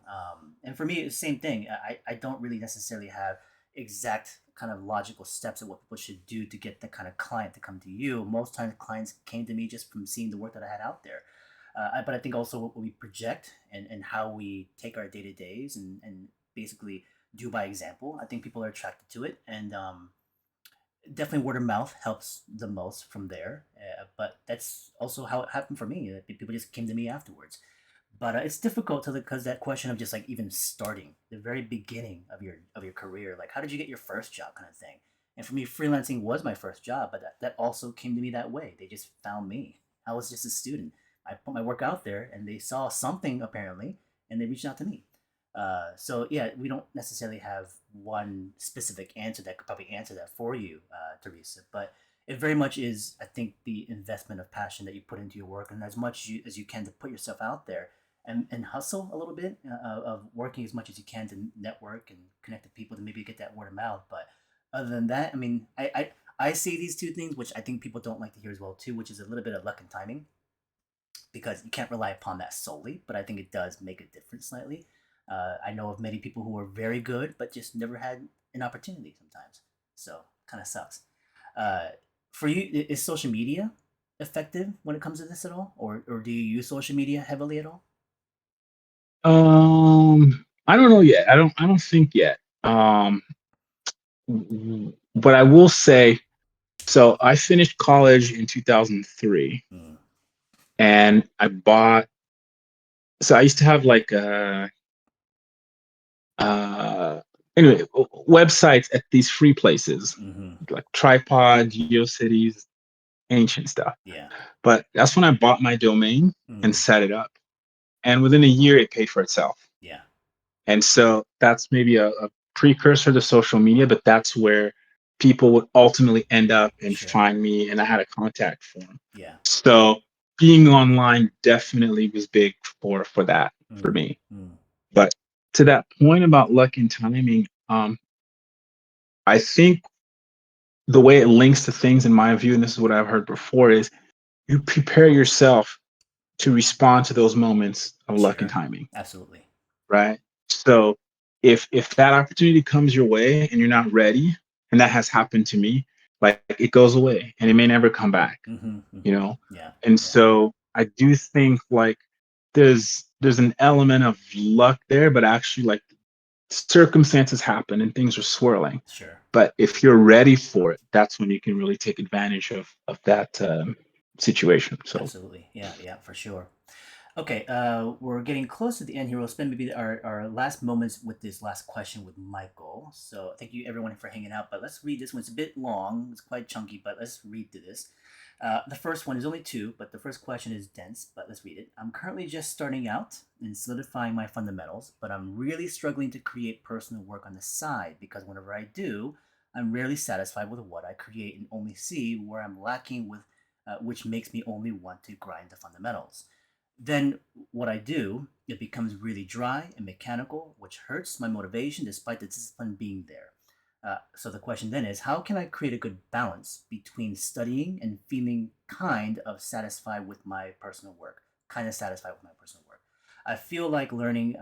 And for me, it's the same thing. I don't really necessarily have exact kind of logical steps of what people should do to get the kind of client to come to you. Most times, clients came to me just from seeing the work that I had out there. But I think also what we project and how we take our day to days and basically do by example. I think people are attracted to it, and definitely word of mouth helps the most from there. But that's also how it happened for me. People just came to me afterwards. But it's difficult to, because that question of just like even starting the very beginning of your career, like how did you get your first job, kind of thing. And for me, freelancing was my first job, but that also came to me that way. They just found me. I was just a student. I put my work out there, and they saw something apparently, and they reached out to me. So yeah, we don't necessarily have one specific answer that could probably answer that for you, Teresa. But it very much is, I think, the investment of passion that you put into your work, and as much as you can to put yourself out there and hustle a little bit, of working as much as you can to network and connect to people to maybe get that word of mouth. But other than that, I mean, I say these two things, which I think people don't like to hear as well too, which is a little bit of luck and timing, because you can't rely upon that solely, but I think it does make a difference slightly. I know of many people who are very good, but just never had an opportunity sometimes. So kind of sucks. Uh, for you, is social media effective when it comes to this at all, or do you use social media heavily at all? I don't know yet. I don't think yet. But I will say, so I finished college in 2003, Mm. and so I used to have like anyway, websites at these free places Mm-hmm. like Tripod, GeoCities, ancient stuff. Yeah. But that's when I bought my domain and Mm. set it up. And within a year, it paid for itself. Yeah. And so that's maybe a precursor to social media, but that's where people would ultimately end up and Sure. find me. And I had a contact form. Yeah. So being online definitely was big for that for Mm. me. Mm. But to that point about luck and timing, I think the way it links to things in my view, and this is what I've heard before, is you prepare yourself to respond to those moments of luck and Sure. timing, Absolutely. right? So if that opportunity comes your way and you're not ready, and that has happened to me, like it goes away and it may never come back, Mm-hmm. you Mm-hmm. know? Yeah. And Yeah. so I do think like there's an element of luck there, but actually like circumstances happen and things are swirling. Sure. But if you're ready for it, that's when you can really take advantage of that situation. So Absolutely. Yeah. Yeah. For sure. Okay, we're getting close to the end here. We'll spend maybe our last moments with this last question with Michael. So thank you everyone for hanging out. But let's read this one. It's a bit long. It's quite chunky, but let's read through this. The first one is only two, but the first question is dense. But let's read it. I'm currently just starting out and solidifying my fundamentals, but I'm really struggling to create personal work on the side because whenever I do, I'm rarely satisfied with what I create and only see where I'm lacking with, which makes me only want to grind the fundamentals. Then what I do, it becomes really dry and mechanical, which hurts my motivation despite the discipline being there. So the question then is, how can I create a good balance between studying and feeling kind of satisfied with my personal work? Kind of satisfied with my personal work. I feel like learning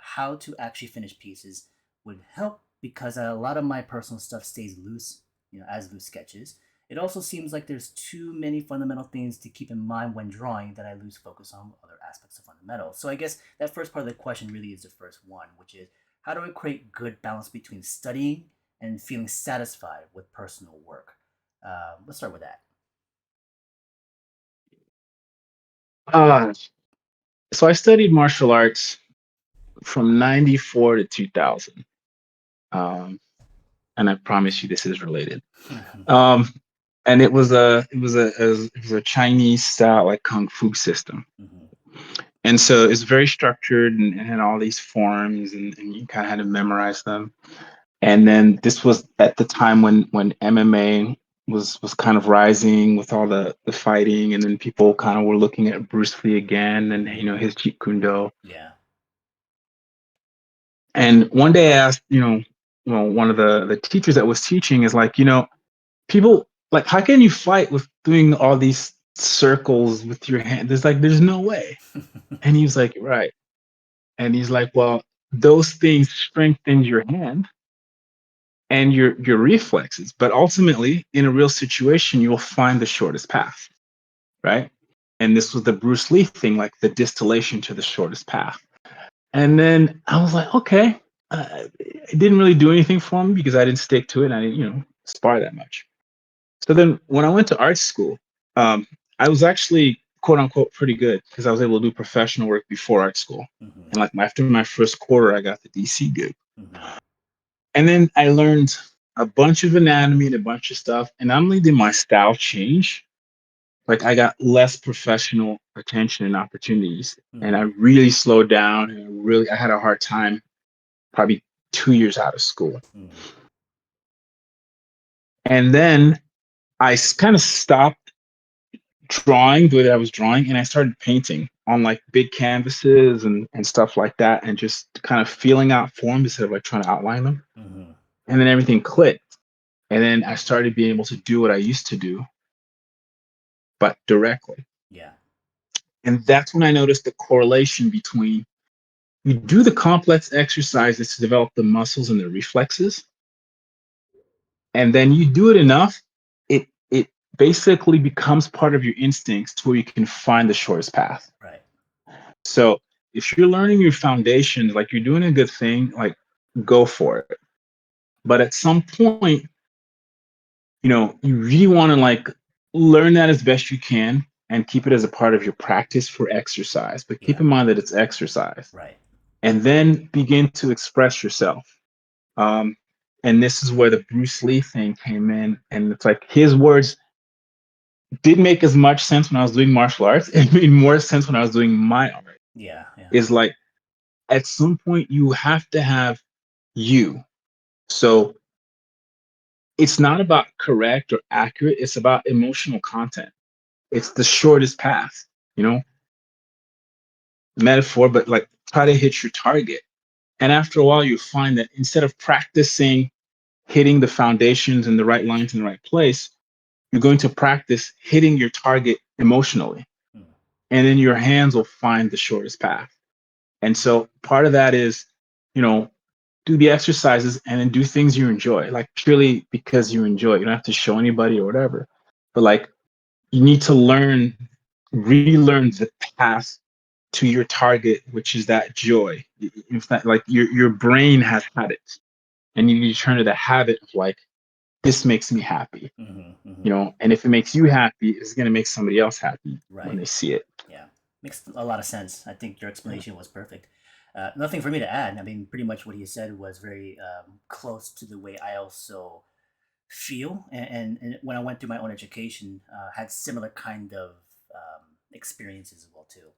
how to actually finish pieces would help because a lot of my personal stuff stays loose, as loose sketches. It also seems like there's too many fundamental things to keep in mind when drawing that I lose focus on other aspects of fundamentals. So I guess that first part of the question really is the first one, which is how do I create good balance between studying and feeling satisfied with personal work? Let's start with that. Uh, so I studied martial arts from 94 to 2000. Um, and I promise you this is related. Um, and it was a Chinese style like kung fu system. Mhm. And so it's very structured and had all these forms and you kind of had to memorize them. And then this was at the time when MMA was kind of rising with all the fighting, and then people kind of were looking at Bruce Lee again and his Jeet Kune Do. Yeah. And one day I asked, one of the teachers that was teaching is like, people like, how can you fight with doing all these circles with your hand? There's no way. And he was like, right. And he's like, well, those things strengthen your hand and your reflexes, but ultimately in a real situation you will find the shortest path, right? And this was the Bruce Lee thing, like the distillation to the shortest path. And then I was like, okay, it didn't really do anything for me because I didn't stick to it and I didn't spar that much. So then when I went to art school, I was actually quote unquote pretty good because I was able to do professional work before art school. Mhm. And like after my first quarter I got the DC gig. Mhm. And then I learned a bunch of anatomy and a bunch of stuff. And not only did my style change, like I got less professional attention and opportunities. And I Mhm. really slowed down and I had a hard time probably 2 years out of school. Mhm. And then I kind of stopped drawing the way that I was drawing and I started painting on like big canvases and stuff like that and just kind of feeling out forms instead of like trying to outline them. Mhm. And then everything clicked. And then I started being able to do what I used to do but directly. Yeah. And that's when I noticed the correlation between you do the complex exercises to develop the muscles and the reflexes, and then you do it enough, it basically becomes part of your instincts to where you can find the shortest path. Right. So if you're learning your foundations, like you're doing a good thing, like go for it. But at some point, you really want to like learn that as best you can and keep it as a part of your practice for exercise. But keep Yeah. in mind that it's exercise. Right. And then begin to express yourself. Um, and this is where the Bruce Lee thing came in. And it's like his words did make as much sense when I was doing martial arts. It made more sense when I was doing my art. Yeah. Yeah. Is like at some point you have to have you. So it's not about correct or accurate, it's about emotional content. It's the shortest path, you know, metaphor, but like try to hit your target. And after a while, you find that instead of practicing hitting the foundations in the right lines in the right place, you're going to practice hitting your target emotionally. Mm. And then your hands will find the shortest path. And so part of that is, you know, do the exercises and then do things you enjoy, like purely because you enjoy it. You don't have to show anybody or whatever. But like you need to relearn the path to your target, which is that joy. It's not like your brain has had it, and you need to turn to the habit of like, this makes me happy, Mhm. Mhm. and if it makes you happy, it's going to make somebody else happy when Right. they see it. Yeah. Makes a lot of sense. I think your explanation was perfect. Nothing for me to add. I mean, pretty much what he said was very close to the way I also feel. And when I went through my own education, had similar kind of experiences as well too.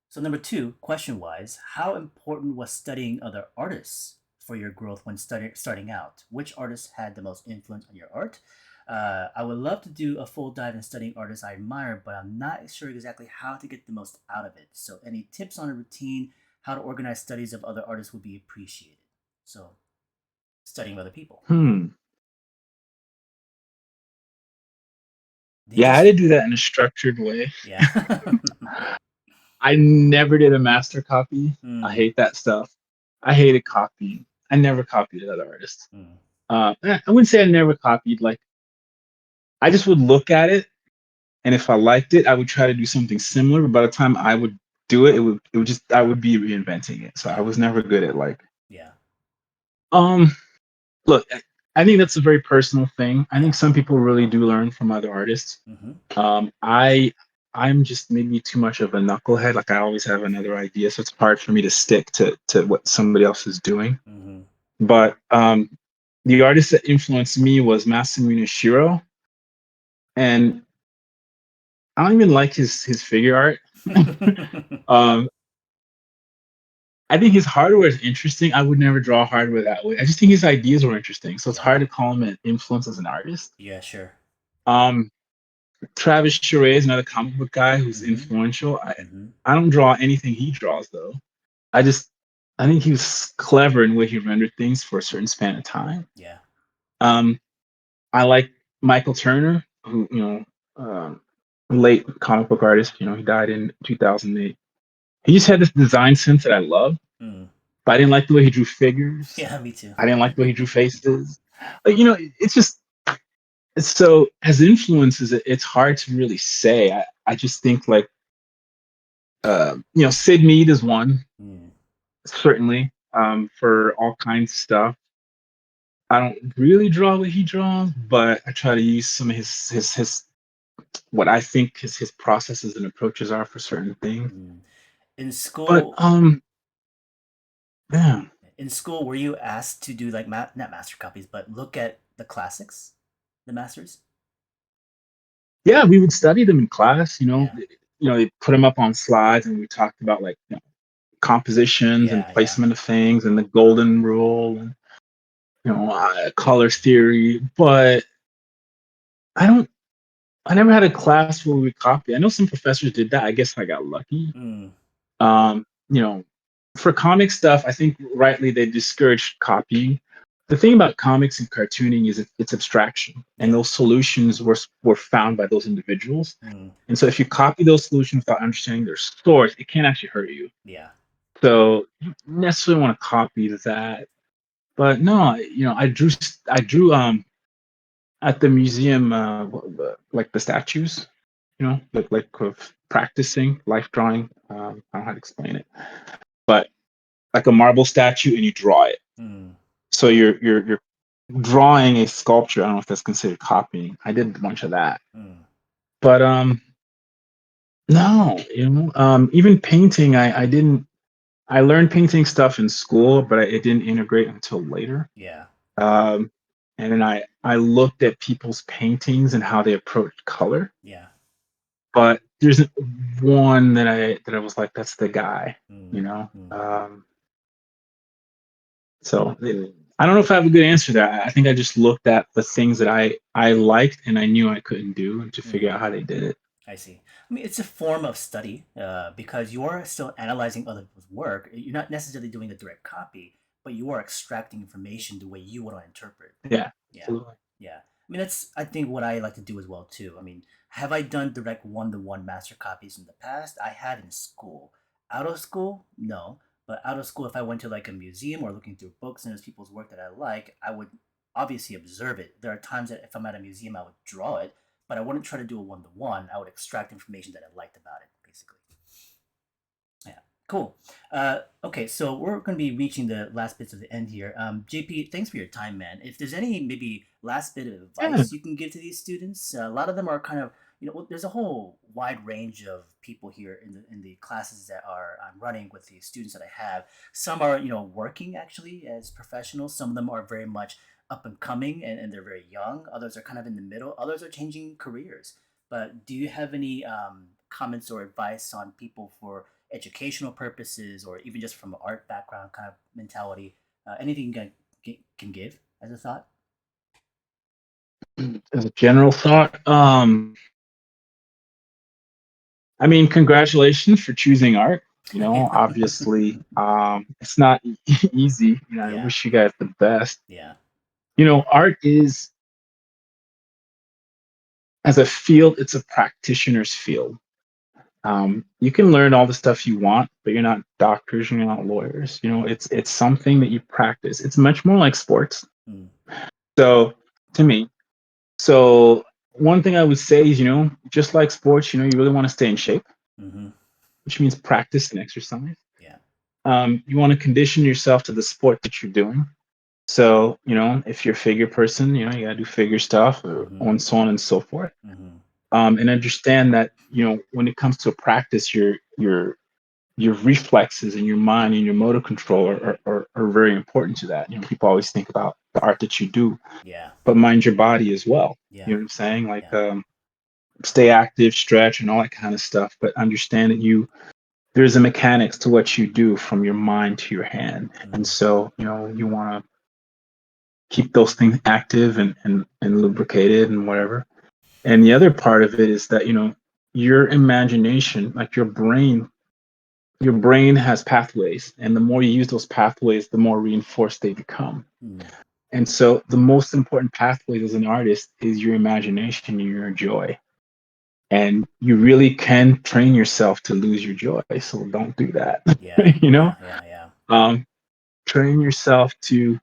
So number two, question wise, how important was studying other artists for your growth when starting out? Which artists had the most influence on your art? I would love to do a full dive in studying artists I admire, but I'm not sure exactly how to get the most out of it. So any tips on a routine, how to organize studies of other artists would be appreciated. So studying other people. Hmm. Did you Yeah, I just did do that in a structured way. yeah. I never did a master copy. I mm, hate that stuff. I hated copying. I never copied another artist. mm, I wouldn't say I never copied. Like I just would look at it, and if I liked it, I would try to do something similar. But by the time I would do it, it would just I would be reinventing it. So I yeah. was never good at like Yeah. um. Look, I think that's a very personal thing. I think Yeah. some people really do learn from other artists. Mm-hmm. Um, I I'm just maybe too much of a knucklehead. Like I always have another idea, so it's hard for me to stick to what somebody else is doing. Mm-hmm. But the artist that influenced me was Masamune Shiro, and I don't even like his figure art. um, I think his hardware is interesting. I would never draw hardware that way. I just think his ideas were interesting, so it's yeah. hard to call him an influence as an artist. Yeah, sure. Um, Travis Charest is another comic book guy who's Mm-hmm. influential. Mm-hmm. I don't draw anything he draws though. I just I think he was clever in the way he rendered things for a certain span of time. Yeah. Um, I like Michael Turner, who late comic book artist. He died in 2008. He just had this design sense that I love, Mm. but I didn't like the way he drew figures. Yeah, me too. I didn't like the way he drew faces. Like it's just it's so as influences. It's hard to really say. I just think like Sid Mead is one mm. certainly for all kinds of stuff. I don't really draw what he draws, but I try to use some of his what I think his processes and approaches are for certain things. Mm. In But school, yeah, in school, were you asked to do like not master copies, but look at the classics, the masters? yeah, we would study them in class. Yeah. They put them up on slides, and we talked about like compositions and Yeah. Yeah. placement of things and the golden rule and color theory. But I don't. I never had a class where we would copy. I know some professors did that. I guess I got lucky. Mm. Um, you know, for comic stuff, I think rightly they discourage copying. The thing about comics and cartooning is it's abstraction, and Yeah. those solutions were found by those individuals. Mm. And so, if you copy those solutions without understanding their source, it can actually hurt you. Yeah. So, you don't necessarily want to copy that. But no, I drew at the museum, like the statues, like of practicing life drawing. I don't know how to explain it, but like a marble statue, and you draw it. Mm. So you're drawing a sculpture. I don't know if that's considered copying. I did a bunch of that, Mm. but no, even painting. I didn't. I learned painting stuff in school, but it didn't integrate until later. Yeah. Um, and then I looked at people's paintings and how they approached color, Yeah. but there's one that I was like, that's the guy, you Mm. know. Mm. So I don't know if I have a good answer to that. I think I just looked at the things that I liked and I knew I couldn't do, and to figure Mm. out how they did it. I see. I mean, it's a form of study because you are still analyzing other people's work. You're not necessarily doing a direct copy, but you are extracting information the way you want to interpret. Yeah, Yeah, absolutely. yeah. I mean, that's I think what I like to do as well too. I mean, have I done direct one-to-one master copies in the past? I had in school. Out of school, no. But out of school, if I went to like a museum or looking through books and there's people's work that I like, I would obviously observe it. There are times that if I'm at a museum, I would draw it, but I wouldn't try to do a one-to-one. I would extract information that I liked about it, basically. Yeah, cool. Okay, so we're going to be reaching the last bits of the end here. JP, thanks for your time, man. If there's any maybe last bit of Yeah. advice you can give to these students, a lot of them are kind of there's a whole wide range of people here in the classes that I'm running with the students that I have. Some are working actually as professionals. Some of them are very much up and coming, and they're very young. Others are kind of in the middle. Others are changing careers. But do you have any comments or advice on people for educational purposes, or even just from an art background kind of mentality? Anything you can give as a thought? As a general thought, I mean, congratulations for choosing art. Obviously, it's not easy. I Yeah, wish you guys the best. yeah. Art is, as a field, it's a practitioner's field. You can learn all the stuff you want, but you're not doctors, you're not lawyers. It's something that you practice. It's much more like sports. Mm, So, to me, so one thing I would say is, just like sports, you really want to stay in shape, mm-hmm. which means practice and exercise. Yeah. You want to condition yourself to the sport that you're doing. So, if you're a figure person, you got to do figure stuff, Mm-hmm. and so on and so forth. Mm-hmm. And understand that, when it comes to a practice, your reflexes and your mind and your motor control are very important to that. People always think about the art that you do, Yeah. but mind your body as well. Yeah. You know what I'm saying? Like, Yeah. stay active, stretch, and all that kind of stuff. But understand that there's a mechanics to what you do from your mind to your hand. And Mm, so, you want to keep those things active and lubricated and whatever. And the other part of it is that, your imagination, like your brain has pathways. And the more you use those pathways, the more reinforced they become. mm, And so the most important pathways as an artist is your imagination and your joy. And you really can train yourself to lose your joy. So don't do that. yeah. you know, Yeah. Yeah. Yeah. um, train yourself to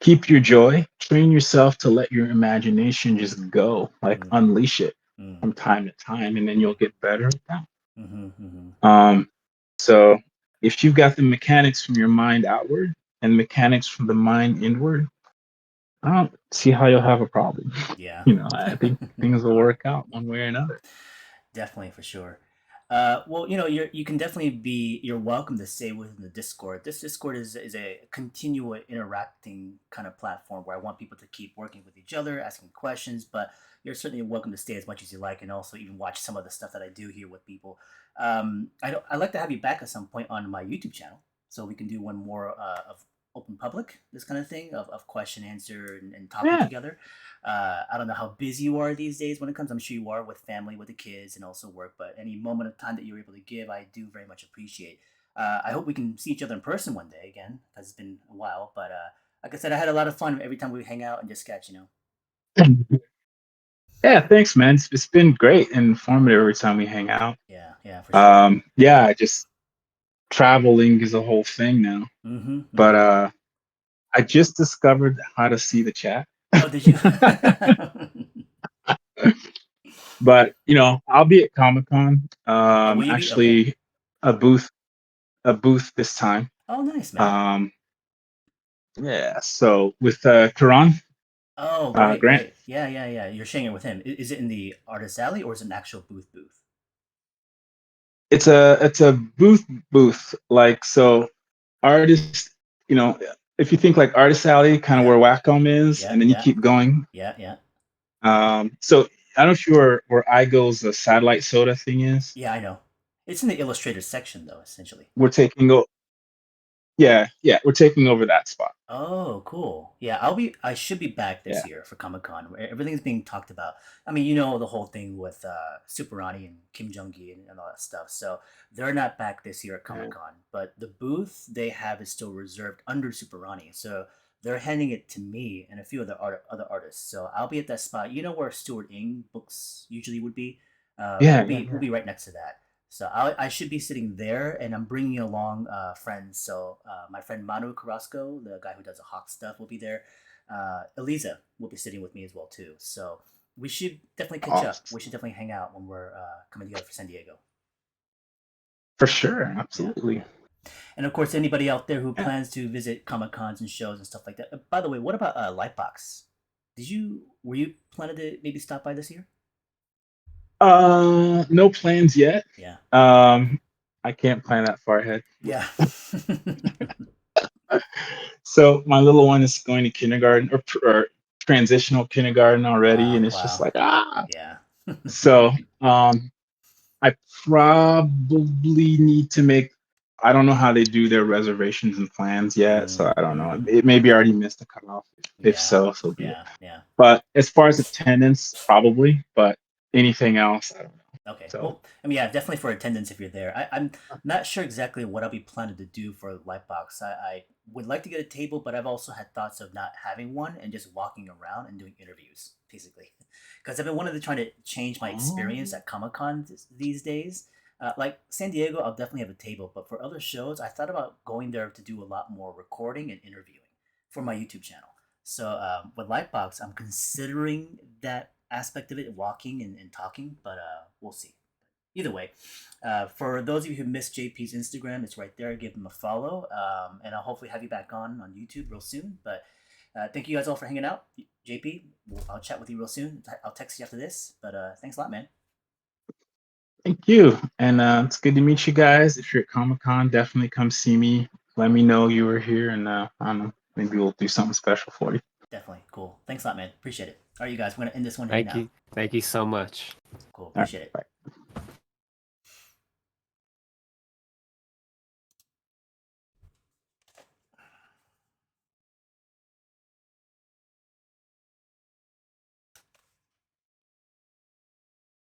keep your joy, train yourself to let your imagination just go, like Mm, unleash it mm, from time to time, and then mm, you'll get better at that. mm-hmm, mm-hmm. So if you've got the mechanics from your mind outward and mechanics from the mind inward, I don't see how you'll have a problem. Yeah. I think things will work out one way or another. Definitely, for sure. Well, you can definitely you're welcome to stay within the Discord. This Discord is a continual interacting kind of platform where I want people to keep working with each other, asking questions, but you're certainly welcome to stay as much as you like, and also even watch some of the stuff that I do here with people. I'd like to have you back at some point on my YouTube channel, so we can do one more of open public, this kind of thing of question answer and talking Yeah. together. I don't know how busy you are these days when it comes. I'm sure you are with family, with the kids, and also work. But any moment of time that you're able to give, I do very much appreciate. I hope we can see each other in person one day again, because it's been a while. But like I said, I had a lot of fun every time we hang out and just sketch. Yeah, thanks, man. It's been great and informative every time we hang out. Yeah, yeah, for sure. Yeah, just traveling is a whole thing now. Mm-hmm. But Mm-hmm. I just discovered how to see the chat. Oh, did you? But I'll be at Comic Con. Oh, will you be? Okay. Actually, a booth, a booth this time. Oh, nice, man. Um, yeah. So with Karan, Oh, great, Grant, great. Yeah, yeah, yeah. You're sharing it with him. Is it in the artist alley or is it an actual booth? it's a booth. Like, so artists, you know, if you think like Artist Alley, kind of Yeah, where Wacom is, yeah, and then you yeah, keep going. yeah, yeah. So I don't know if you're where Igo's satellite soda thing is. Yeah, I know. It's in the illustrator section, though, essentially. We're taking yeah, we're taking over that spot. Oh, cool. Yeah, I should be back this Yeah. year for Comic Con. Everything's being talked about. I mean, the whole thing with Super Ronnie and Kim Jong Gi and all that stuff. So they're not back this year at Comic Yeah. Con, but the booth they have is still reserved under Super Ronnie. So they're handing it to me and a few other artists. So I'll be at that spot. You know where Stuart Ing books usually would be. Yeah, We'll yeah, be we'll yeah. be right next to that. So I should be sitting there, and I'm bringing along friends. So my friend Manu Carrasco, the guy who does the Hawk stuff, will be there. Eliza will be sitting with me as well too. So we should definitely catch up. We should Awesome. definitely hang out when we're coming together for San Diego. For sure, Yeah, absolutely. yeah. And of course, anybody out there who Yeah. plans to visit Comic Cons and shows and stuff like that. By the way, what about Lightbox? Were you planning to maybe stop by this year? No plans yet. Yeah. I can't plan that far ahead. Yeah. So my little one is going to kindergarten or transitional kindergarten already, and it's just Wow. like Yeah. So I probably need to make. I don't know how they do their reservations and plans yet, so I don't know. It maybe already missed the cutoff. If Yeah. so, so be it. Yeah. But as far as attendance, probably. But anything else, I don't know. Okay. So Well, I mean, yeah, definitely for attendance if you're there. I'm not sure exactly what I'll be planning to do for Lightbox. I would like to get a table, but I've also had thoughts of not having one and just walking around and doing interviews, basically. Because I've been wanting to try to change my experience oh, at Comic Con these days. Like San Diego, I'll definitely have a table, but for other shows, I thought about going there to do a lot more recording and interviewing for my YouTube channel. So with Lightbox, I'm considering that aspect of it, walking and talking, but we'll see. Either way, for those of you who missed JP's Instagram, it's right there. Give him a follow, and I'll hopefully have you back on YouTube real soon. But thank you guys all for hanging out. JP, I'll chat with you real soon. I'll text you after this. But thanks a lot, man. thank you, and it's good to meet you guys. If you're at Comic Con, definitely come see me. Let me know you were here, and I don't know, maybe we'll do something special for you. Definitely cool. Thanks a lot, man. Appreciate it. All right, you guys, we're gonna end this one here Thank now. you. Thank you so much. Cool. All right, Appreciate it. bye.